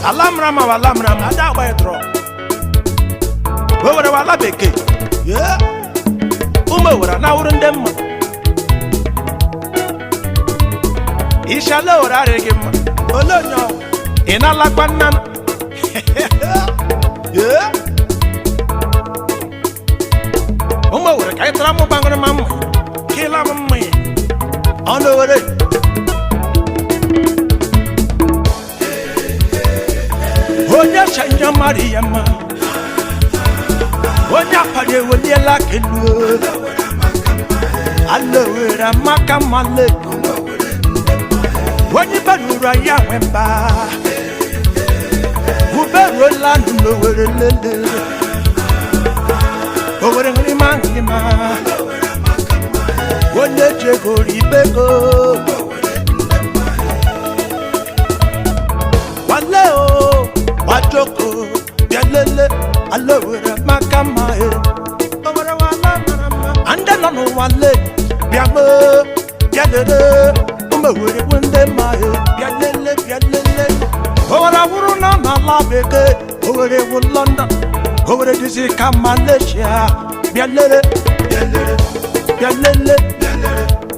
Alamrama ada by draw. Over wala beke. Yeah. Wara na urun dem. Inshallah ora regim. Olonyo. Ina la kwanan. Yeah. Wara kay tramo bangana mam. Kila mam. Ono wara. Onya chanya Mariama. Onya pade wodi la kelu. Alowera makamale. Woni banura ya wemba. Ubero la no were lele. Owere ngri mangima. Wonde jego ribego. Waleo wajoko yelele alowera makama e. Owere wala marama. Ande no wale biamo yelele. Were wende mae yalele ora wuru na la beke ore wo London ore disi ka Malaysia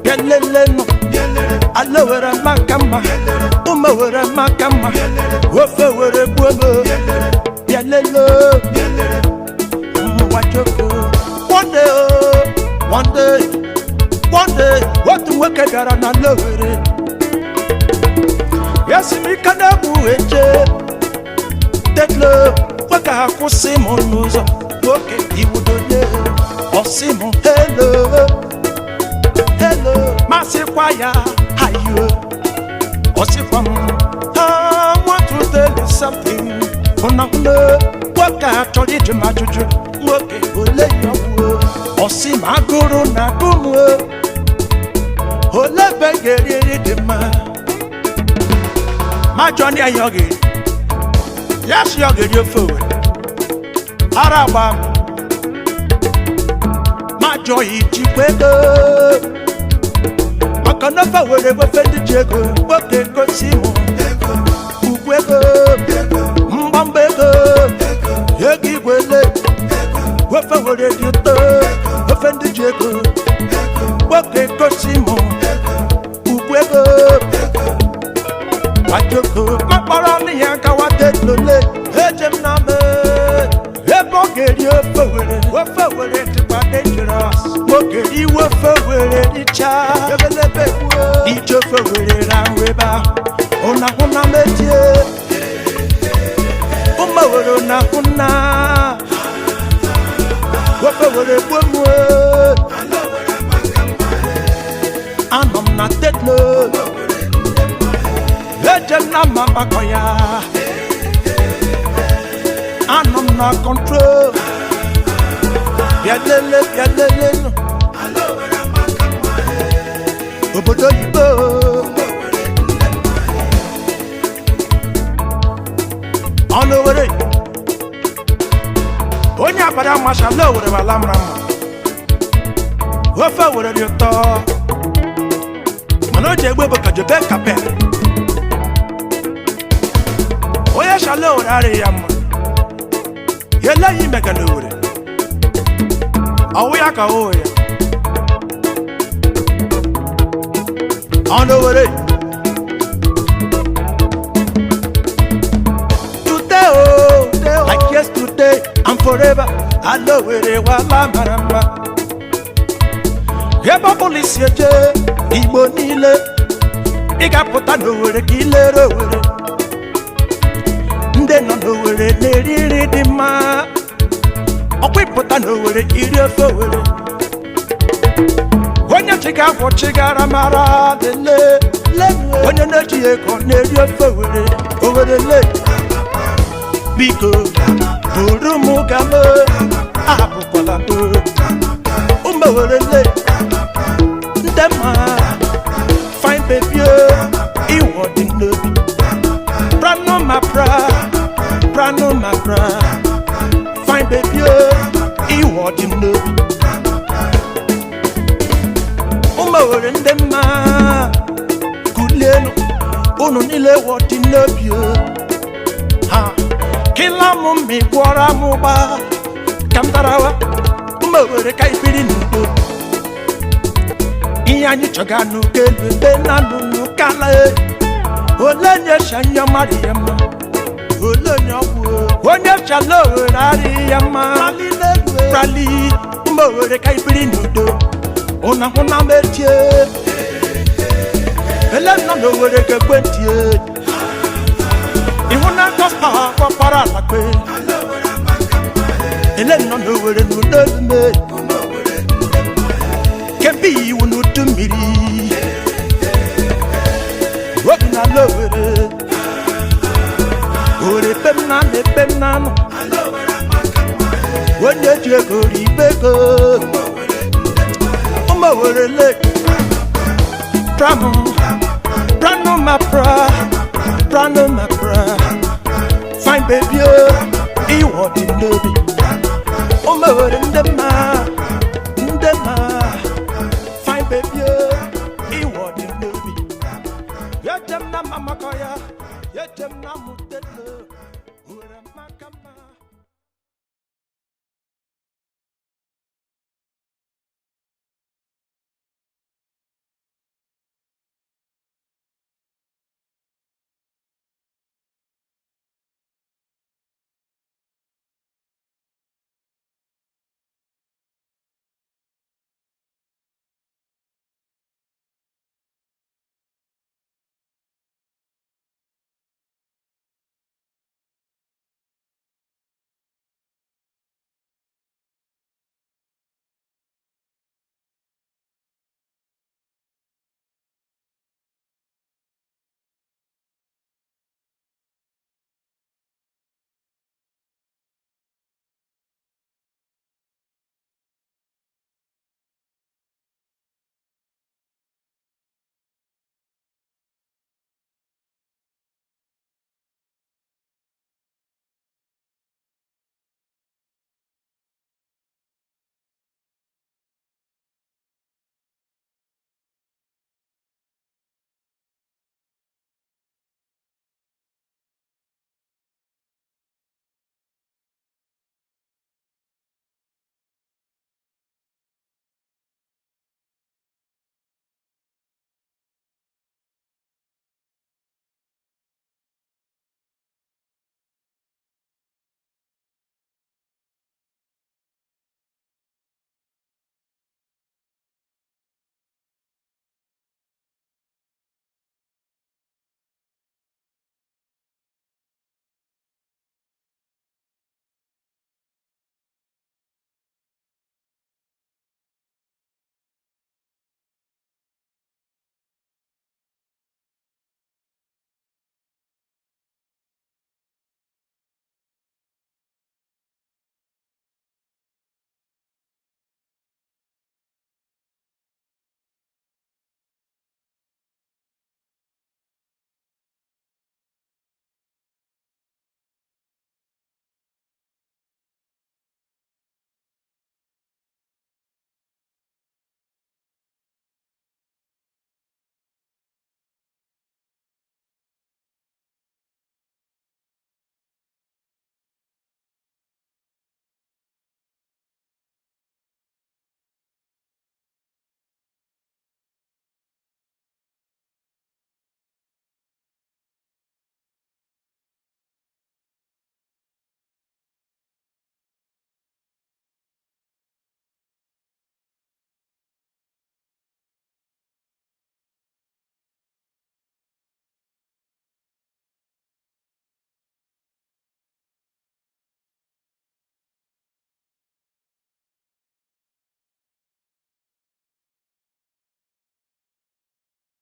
yalele no alowera makama were makama wofe were buomo yalele wajoko one day what to work at na lowere. Yes, me kana bueje. Tetlo, waka ko Simon nuzo. Okay, iwudone. O Simon, hello. Masikwaya, hayo. O Simon, I want to tell you something. Onamle, waka toli juma juju. Okay, ole yo. O Simon guru na kumu. Ole begeri dema. Ma Johnny ayoge. Yes yoge you fool. Araba. Ma joy chikwego. Makana fa were we fendi jego. Boke ko simo. Ukwego. Mbambego. Yegi wele. We fa were dito. We fendi jego. Boke ko simo. Ukwego. Wajoko, maparoni yanka watetole, ejem name, ebogeri ofewere tipa dangerous, bogeri ofewere nicha, ebelebe ijo ofewere ranweba, ona metie, umawere ona, ofewere bwemwe, anom na tetlo. Ejena mama koya, anom na control. Yalele no. Obodo yibo. Ono were. Onya bada masha lo were balamrama. Wofa were rioto. Mano jegbe bokajo be kapel. Oya shalo rare yamma. Yela yi megalore. Awuya ka oya. Ono were. Today, like yesterday and forever. Allo were wala maramba. Yeba police yeje igbo nile. Iga puta no were kilere were. Nde no were neriri di ma. Okwipụta no were iri ofe were. Onye chiga afọ chigara mara dele. Onye na-eji ego na-eri ofe were. Owere le. Biko buru mụ gama. Abụkwala mụ. Ume were le. Nde ma. Fine baby. Iwo dị n'obi. Prano ma pra. Fine baby, iwo di n'obi. Umawere ndema kulenu unu nile wo di n'obi. kila mummi gwara muba kamtarawa umawere kai biri nudo iyanyi choganu kelu be nanu nukala olenye shanya mariyama olenye awu onye chalo rariyama rali umawere kai biri nudo ona metie elena no were ke kwentie ihuna kosta kwa para la kwe elena no were no deme kembi wonu tumiri wona lo were pemna no wonye jego ribego were le Prano ma pra fine baby you want to know me were ndema fine baby you want to know me ya dem na mama koya ya dem na